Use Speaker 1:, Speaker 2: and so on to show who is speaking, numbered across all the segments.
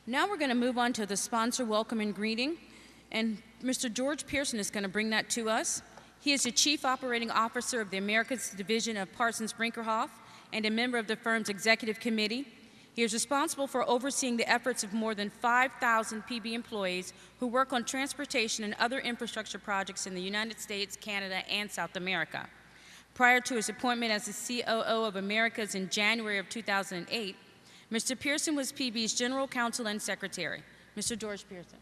Speaker 1: Now we're going to move on to the sponsor welcome and greeting, and Mr. George Pearson is going to bring that to us. He is the Chief Operating Officer of the Americas Division of Parsons Brinckerhoff and a member of the firm's executive committee. He is responsible for overseeing the efforts of more than 5,000 PB employees who work on transportation and other infrastructure projects in the United States, Canada, and South America. Prior to his appointment as the COO of Americas in January of 2008, Mr. Pearson was PB's General Counsel and Secretary. Mr. George Pearson.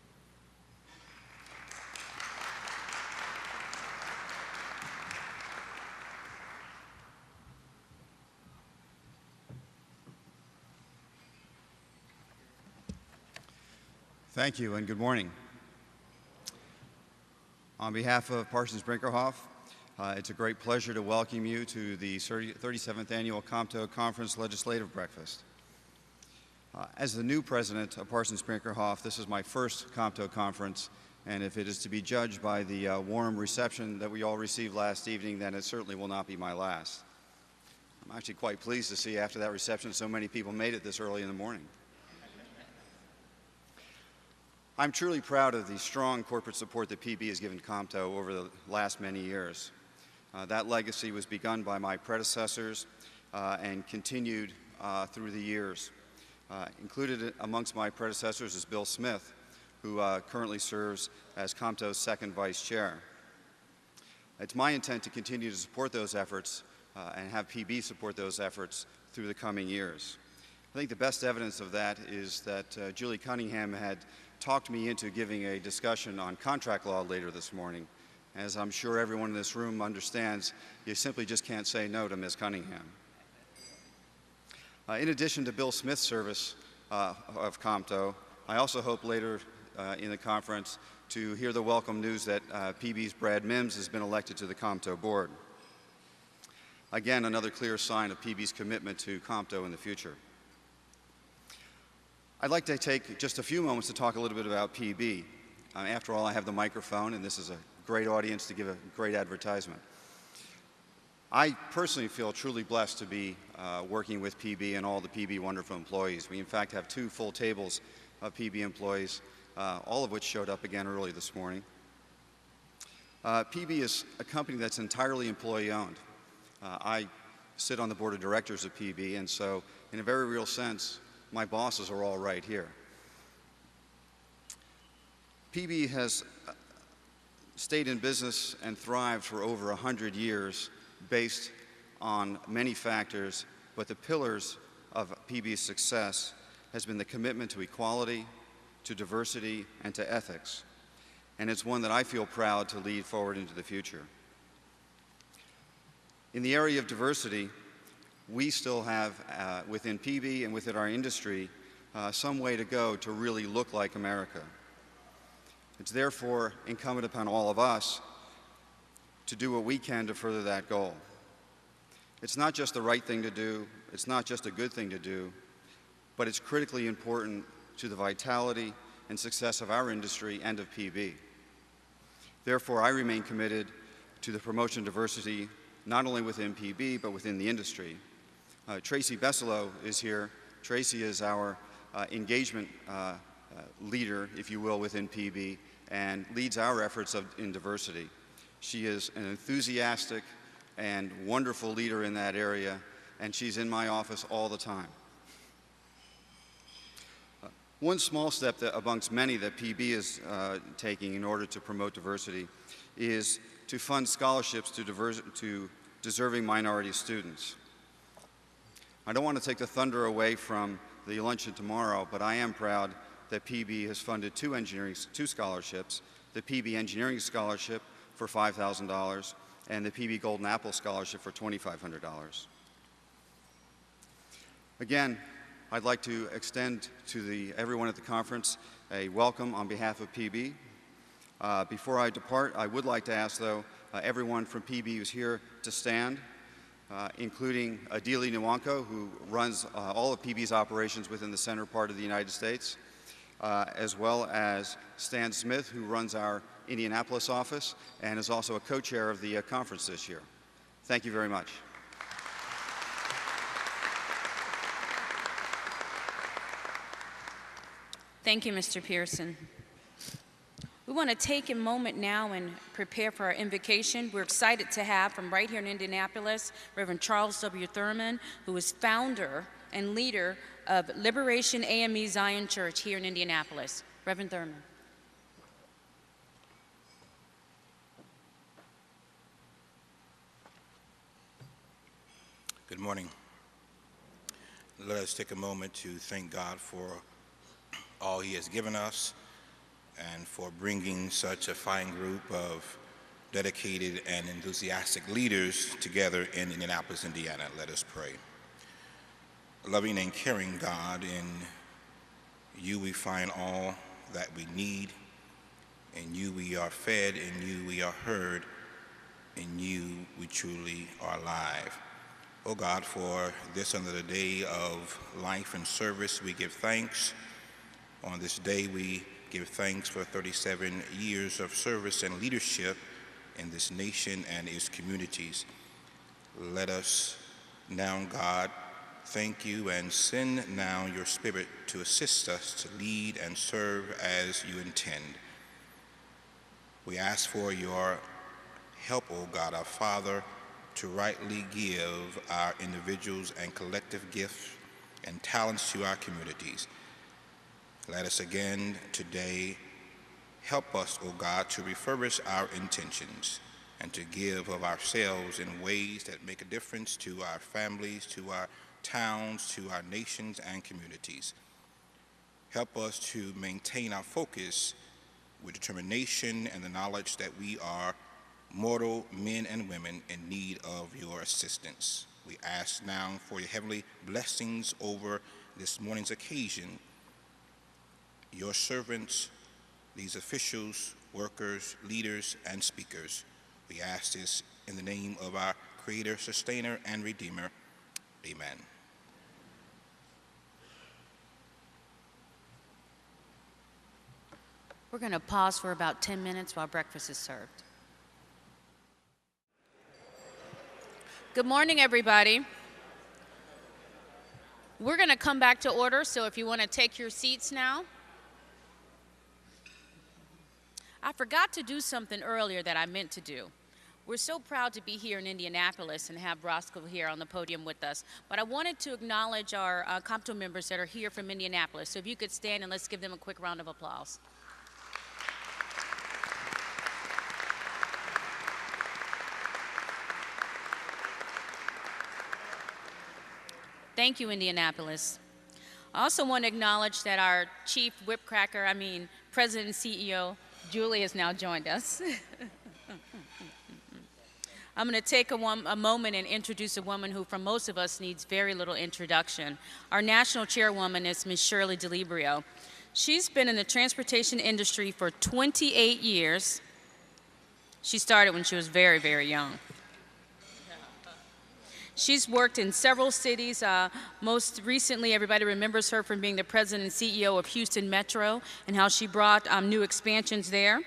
Speaker 2: Thank you and good morning. On behalf of Parsons Brinckerhoff, it's a great pleasure to welcome you to the 37th Annual Comto Conference Legislative Breakfast. As the new president of Parsons Brinckerhoff, this is my first Comto conference, and if it is to be judged by the warm reception that we all received last evening, then it certainly will not be my last. I'm actually quite pleased to see after that reception so many people made it this early in the morning. I'm truly proud of the strong corporate support that PB has given Comto over the last many years. That legacy was begun by my predecessors and continued through the years. Included amongst my predecessors is Bill Smith, who currently serves as Comto's second vice chair. It's my intent to continue to support those efforts and have PB support those efforts through the coming years. I think the best evidence of that is that Julie Cunningham had talked me into giving a discussion on contract law later this morning. As I'm sure everyone in this room understands, you simply just can't say no to Ms. Cunningham. In addition to Bill Smith's service of Comto, I also hope later in the conference to hear the welcome news that PB's Brad Mims has been elected to the Comto board. Again, another clear sign of PB's commitment to Comto in the future. I'd like to take just a few moments to talk a little bit about PB. After all, I have the microphone, and this is a great audience to give a great advertisement. I personally feel truly blessed to be working with PB and all the PB wonderful employees. We, in fact, have 2 full tables of PB employees, all of which showed up again early this morning. PB is a company that's entirely employee-owned. I sit on the board of directors of PB, and so in a very real sense, my bosses are all right here. PB has stayed in business and thrived for over 100 years based on many factors, but the pillars of PB's success has been the commitment to equality, to diversity, and to ethics. And it's one that I feel proud to lead forward into the future. In the area of diversity, we still have, within PB and within our industry, some way to go to really look like America. It's therefore incumbent upon all of us to do what we can to further that goal. It's not just the right thing to do, it's not just a good thing to do, but it's critically important to the vitality and success of our industry and of PB. Therefore, I remain committed to the promotion of diversity not only within PB, but within the industry. Tracy Besselow is here. Tracy is our engagement leader, if you will, within PB and leads our efforts in diversity. She is an enthusiastic and wonderful leader in that area, and she's in my office all the time. One small step amongst many that PB is taking in order to promote diversity is to fund scholarships to deserving minority students. I don't want to take the thunder away from the luncheon tomorrow, but I am proud that PB has funded 2 scholarships, the PB Engineering Scholarship for $5,000 and the PB Golden Apple Scholarship for $2,500. Again, I'd like to extend to everyone at the conference a welcome on behalf of PB. Before I depart, I would like to ask, though, everyone from PB who's here to stand, including Adili Nwanko, who runs all of PB's operations within the center part of the United States, as well as Stan Smith, who runs our Indianapolis office and is also a co-chair of the conference this year. Thank you very much.
Speaker 1: Thank you, Mr. Pearson. We want to take a moment now and prepare for our invocation. We're excited to have from right here in Indianapolis, Reverend Charles W. Thurman, who is founder and leader of Liberation AME Zion Church here in Indianapolis. Reverend Thurman.
Speaker 3: Good morning. Let us take a moment to thank God for all He has given us and for bringing such a fine group of dedicated and enthusiastic leaders together in Indianapolis, Indiana. Let us pray. Loving and caring God, in You we find all that we need. In You we are fed. In You we are heard. In You we truly are alive. Oh God, for this another day of life and service, we give thanks. On this day, we give thanks for 37 years of service and leadership in this nation and its communities. Let us now, God, thank You and send now Your Spirit to assist us to lead and serve as You intend. We ask for Your help, O God, our Father, to rightly give our individuals and collective gifts and talents to our communities. Let us again today help us, O God, to refurbish our intentions and to give of ourselves in ways that make a difference to our families, to our towns, to our nations and communities. Help us to maintain our focus with determination and the knowledge that we are mortal men and women in need of Your assistance. We ask now for Your heavenly blessings over this morning's occasion. Your servants, these officials, workers, leaders, and speakers. We ask this in the name of our Creator, Sustainer, and Redeemer. Amen.
Speaker 1: We're going to pause for about 10 minutes while breakfast is served. Good morning, everybody. We're going to come back to order, so if you want to take your seats now. I forgot to do something earlier that I meant to do. We're so proud to be here in Indianapolis and have Roscoe here on the podium with us. But I wanted to acknowledge our Comto members that are here from Indianapolis. So if you could stand and let's give them a quick round of applause. Thank you, Indianapolis. I also want to acknowledge that our chief whipcracker, President and CEO, Julie, has now joined us. I'm going to take a moment and introduce a woman who, for most of us, needs very little introduction. Our national chairwoman is Ms. Shirley DeLibrio. She's been in the transportation industry for 28 years. She started when she was very, very young. She's worked in several cities. Most recently, everybody remembers her from being the president and CEO of Houston Metro and how she brought new expansions there.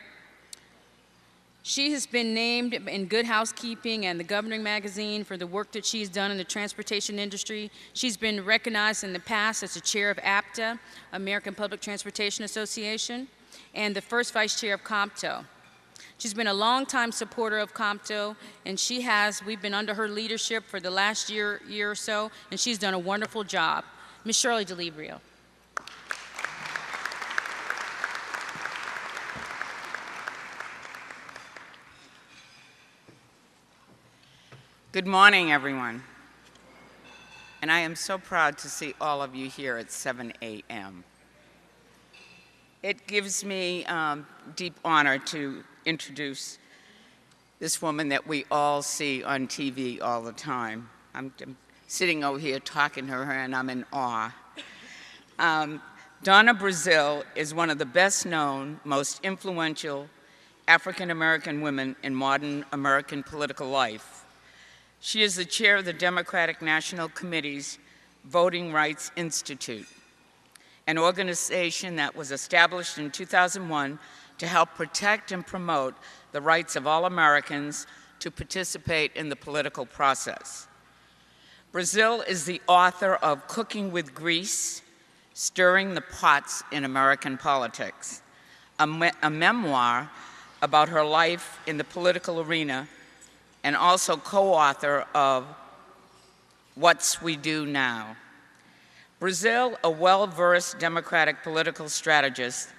Speaker 1: She has been named in Good Housekeeping and the Governing Magazine for the work that she's done in the transportation industry. She's been recognized in the past as the chair of APTA, American Public Transportation Association, and the first vice chair of Comto. She's been a longtime supporter of Comto, and we've been under her leadership for the last year or so, and she's done a wonderful job. Ms. Shirley DeLibrio.
Speaker 4: Good morning, everyone. And I am so proud to see all of you here at 7 a.m. It gives me deep honor to introduce this woman that we all see on TV all the time. I'm sitting over here talking to her, and I'm in awe. Donna Brazile is one of the best-known, most influential African-American women in modern American political life. She is the chair of the Democratic National Committee's Voting Rights Institute, an organization that was established in 2001 to help protect and promote the rights of all Americans to participate in the political process. Brazile is the author of Cooking with Grease, Stirring the Pots in American Politics, a memoir about her life in the political arena, and also co-author of What's We Do Now. Brazil, a well-versed Democratic political strategist,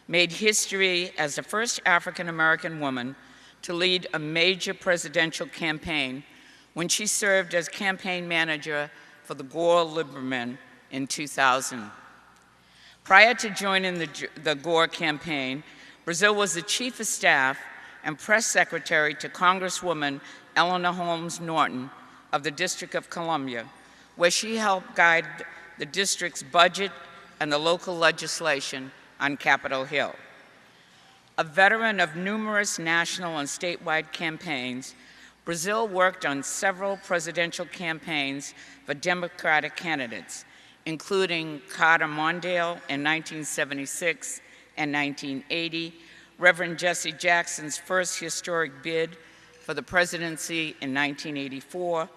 Speaker 4: made history as the first African-American woman to lead a major presidential campaign when she served as campaign manager for the Gore-Lieberman in 2000. Prior to joining the Gore campaign, Brazil was the chief of staff and press secretary to Congresswoman Eleanor Holmes Norton of the District of Columbia, where she helped guide the district's budget and the local legislation on Capitol Hill. A veteran of numerous national and statewide campaigns, Brazil worked on several presidential campaigns for Democratic candidates, including Carter Mondale in 1976 and 1980, Reverend Jesse Jackson's first historic bid for the presidency in 1984,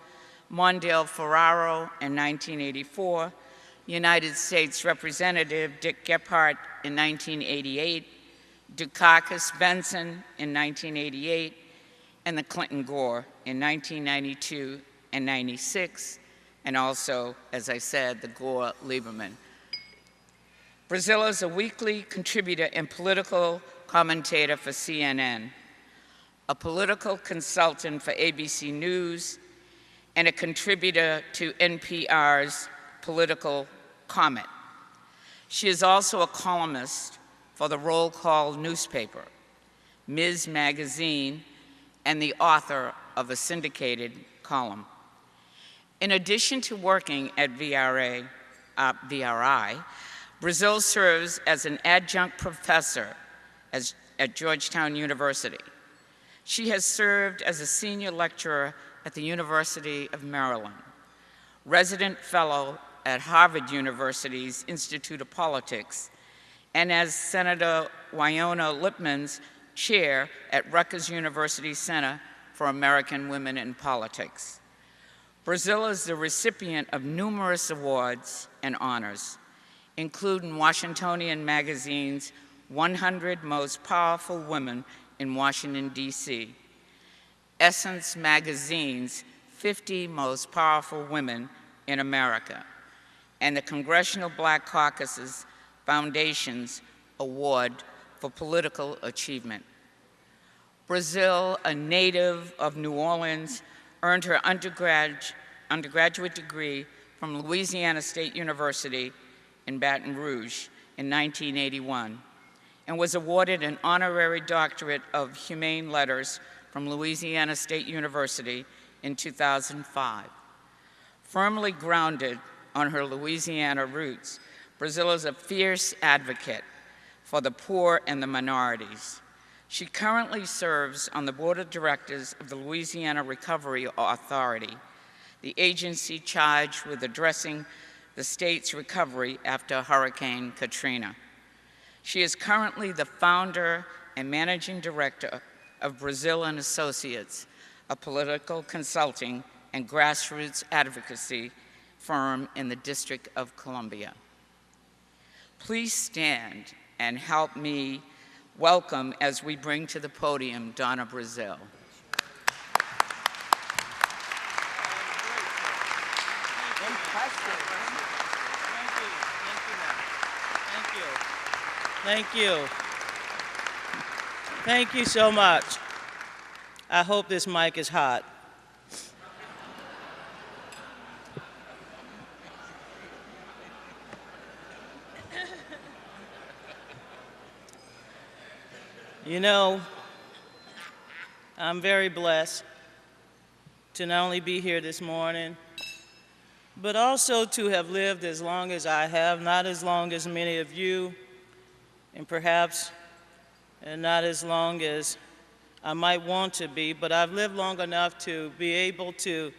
Speaker 4: Mondale Ferraro in 1984, United States Representative Dick Gephardt in 1988, Dukakis Benson in 1988, and the Clinton Gore in 1992 and 96, and also, as I said, the Gore-Lieberman. Brazil is a weekly contributor and political commentator for CNN, a political consultant for ABC News, and a contributor to NPR's Political Comment. She is also a columnist for the Roll Call newspaper, Ms. Magazine, and the author of a syndicated column. In addition to working at VRI, Brazil serves as an adjunct professor at Georgetown University. She has served as a senior lecturer at the University of Maryland, resident fellow at Harvard University's Institute of Politics, and as Senator Wyona Lippman's chair at Rutgers University Center for American Women in Politics. Brazil is the recipient of numerous awards and honors, including Washingtonian Magazine's 100 Most Powerful Women in Washington, D.C., Essence Magazine's 50 Most Powerful Women in America, and the Congressional Black Caucus's Foundation's Award for Political Achievement. Brazil, a native of New Orleans, earned her undergraduate degree from Louisiana State University in Baton Rouge in 1981, and was awarded an honorary doctorate of humane letters from Louisiana State University in 2005. Firmly grounded on her Louisiana roots, Brazil is a fierce advocate for the poor and the minorities. She currently serves on the board of directors of the Louisiana Recovery Authority, the agency charged with addressing the state's recovery after Hurricane Katrina. She is currently the founder and managing director of Brazil and Associates, a political consulting and grassroots advocacy firm in the District of Columbia. Please stand and help me welcome as we bring to the podium Donna Brazil.
Speaker 5: Thank you. Thank you so much. I hope this mic is hot. You know, I'm very blessed to not only be here this morning, but also to have lived as long as I have, not as long as many of you, and perhaps not as long as I might want to be, but I've lived long enough to be able to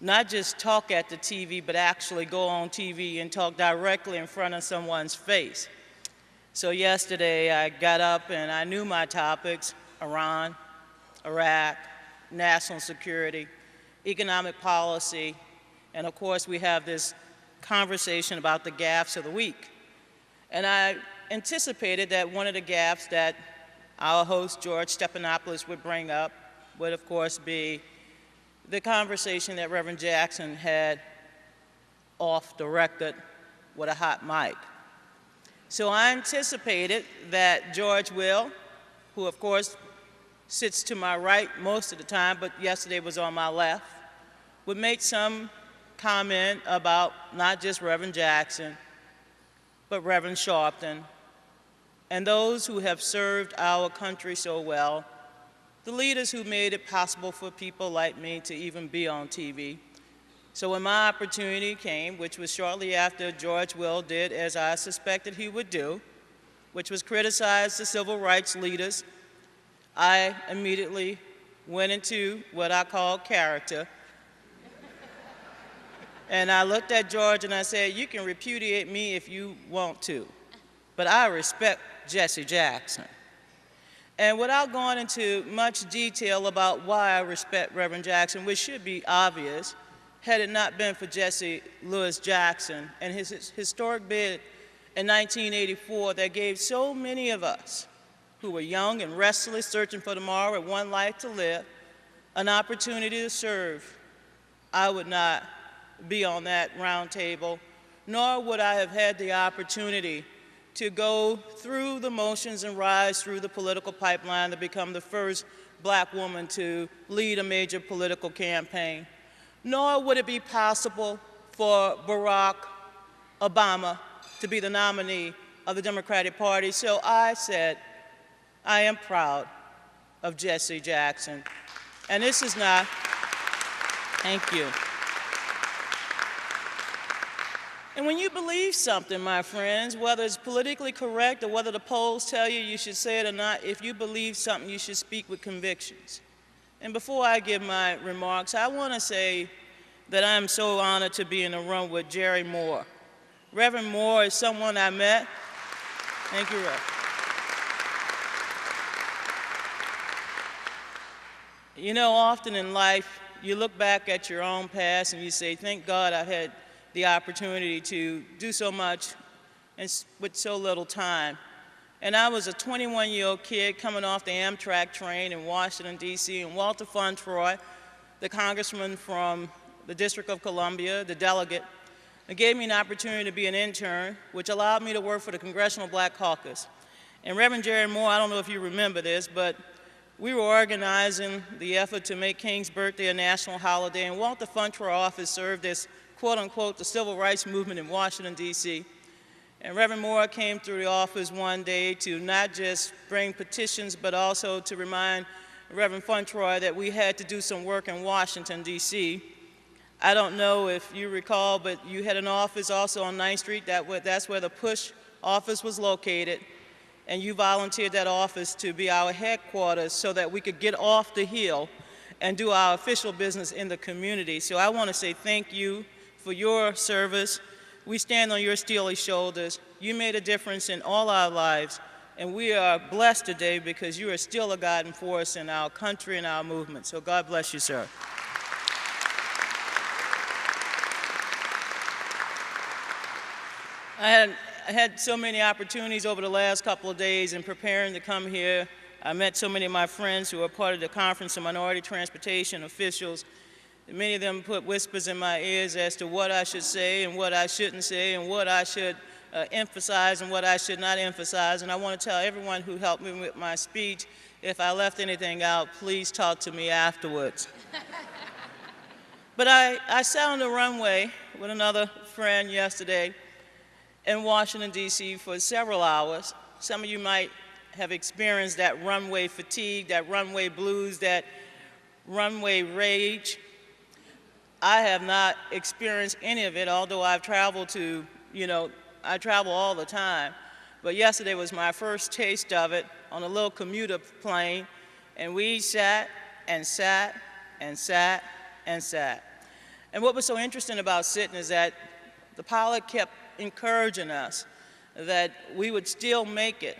Speaker 5: not just talk at the TV, but actually go on TV and talk directly in front of someone's face. So yesterday I got up and I knew my topics: Iran, Iraq, national security, economic policy, and of course we have this conversation about the gaffes of the week. And I anticipated that one of the gaffes that our host, George Stephanopoulos, would bring up would, of course, be the conversation that Reverend Jackson had off the record with a hot mic. So I anticipated that George will, who, of course, sits to my right most of the time, but yesterday was on my left, would make some comment about not just Reverend Jackson, but Reverend Sharpton, and those who have served our country so well, the leaders who made it possible for people like me to even be on TV. So when my opportunity came, which was shortly after George Will did as I suspected he would do, which was criticize the civil rights leaders, I immediately went into what I call character. And I looked at George and I said, you can repudiate me if you want to, but I respect Jesse Jackson. And without going into much detail about why I respect Reverend Jackson, which should be obvious, had it not been for Jesse Lewis Jackson and his historic bid in 1984 that gave so many of us who were young and restless, searching for tomorrow and one life to live, an opportunity to serve, I would not be on that round table, nor would I have had the opportunity to go through the motions and rise through the political pipeline to become the first black woman to lead a major political campaign. Nor would it be possible for Barack Obama to be the nominee of the Democratic Party. So I said, I am proud of Jesse Jackson. And this is not, thank you. And when you believe something, my friends, whether it's politically correct or whether the polls tell you you should say it or not, if you believe something, you should speak with convictions. And before I give my remarks, I want to say that I am so honored to be in a room with Jerry Moore. Reverend Moore is someone I met. Thank you, Rev. You know, often in life, you look back at your own past and you say, thank God I've had the opportunity to do so much and with so little time. And I was a 21-year-old kid coming off the Amtrak train in Washington, D.C., and Walter Fauntroy, the congressman from the District of Columbia, the delegate, and gave me an opportunity to be an intern, which allowed me to work for the Congressional Black Caucus. And Reverend Jerry Moore, I don't know if you remember this, but we were organizing the effort to make King's birthday a national holiday, and Walter Fauntroy's office served as, quote unquote, the civil rights movement in Washington, D.C. And Reverend Moore came through the office one day to not just bring petitions, but also to remind Reverend Fauntroy that we had to do some work in Washington, D.C. I don't know if you recall, but you had an office also on 9th Street. That's where the Push office was located. And you volunteered that office to be our headquarters so that we could get off the hill and do our official business in the community. So I want to say thank you for your service. We stand on your steely shoulders. You made a difference in all our lives, and we are blessed today because you are still a guiding force in our country and our movement. So God bless you, sir. I had so many opportunities over the last couple of days in preparing to come here. I met so many of my friends who are part of the Conference of Minority Transportation Officials. Many of them put whispers in my ears as to what I should say and what I shouldn't say and what I should emphasize and what I should not emphasize. And I want to tell everyone who helped me with my speech, if I left anything out, please talk to me afterwards. But I sat on the runway with another friend yesterday in Washington, D.C. for several hours. Some of you might have experienced that runway fatigue, that runway blues, that runway rage. I have not experienced any of it, although I've traveled to, I travel all the time. But yesterday was my first taste of it on a little commuter plane, and we sat and sat and sat and sat. And what was so interesting about sitting is that the pilot kept encouraging us that we would still make it.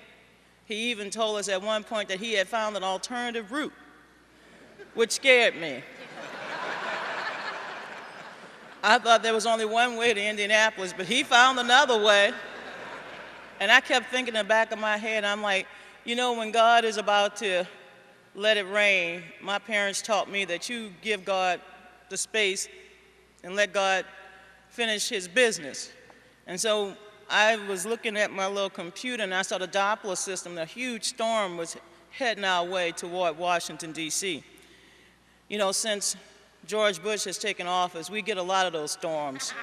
Speaker 5: He even told us at one point that he had found an alternative route, which scared me. I thought there was only one way to Indianapolis, but he found another way. And I kept thinking in the back of my head, I'm like, you know, when God is about to let it rain, my parents taught me that you give God the space and let God finish his business. And so I was looking at my little computer and I saw the Doppler system. A huge storm was heading our way toward Washington, D.C. You know, since George Bush has taken office, we get a lot of those storms.